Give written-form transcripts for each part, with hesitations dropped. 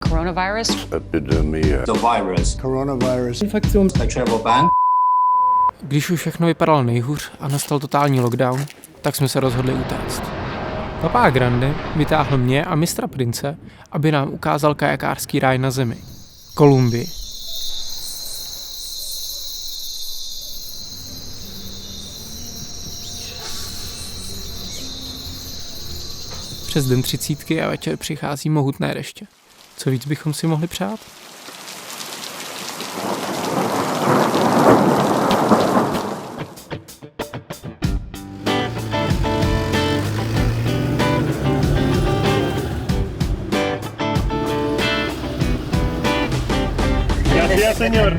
coronavirus. Epidemie. The virus. Coronavirus. Infektion. The travel ban. Když už všechno vypadalo nejhůř a nastal totální lockdown, tak jsme se rozhodli utéct. Papá Grande vytáhl mě a mistra Prince, aby nám ukázal kajakářský ráj na zemi. Kolumbii. Přes den 30 a večer přichází mohutné deště. Co víc bychom si mohli přát? Gracias, señor.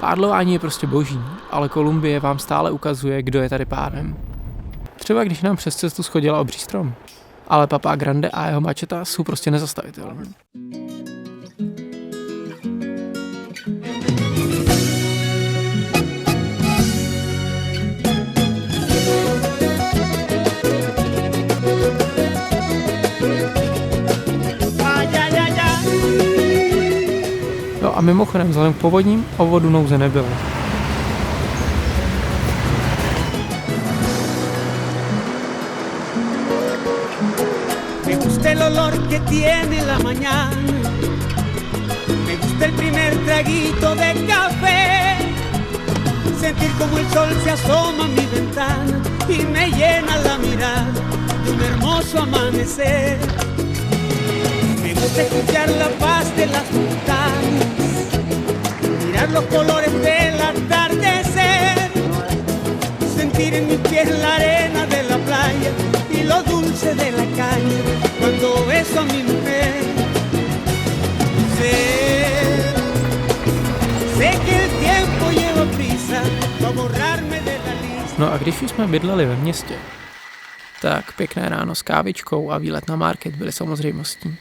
Pádlování je prostě boží, ale Kolumbie vám stále ukazuje, kdo je tady pánem. Třeba když nám přes cestu schodila obří strom. Ale Papá Grande a jeho mačeta jsou prostě nezastavitelní. No a mimochodem, vzhledem k povodním, o vodu nouze nebylo. Me gusta el olor que tiene la mañana. Me gusta el primer traguito de café. Sentir como el sol se asoma a mi ventana y me llena la mirada de un hermoso amanecer. Me gusta escuchar la paz de las montañas, mirar los colores del atardecer, sentir en mis pies la arena de la playa y lo dulce de la caña cuando beso a mi mujer. Sé que el tiempo lleva prisa para borrarme de la lista. No a když už jsme bydleli ve městě, tak pěkné ráno s kávičkou a výlet na market byly samozřejmostí.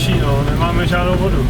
prší, no, nemáme žádnou vodu.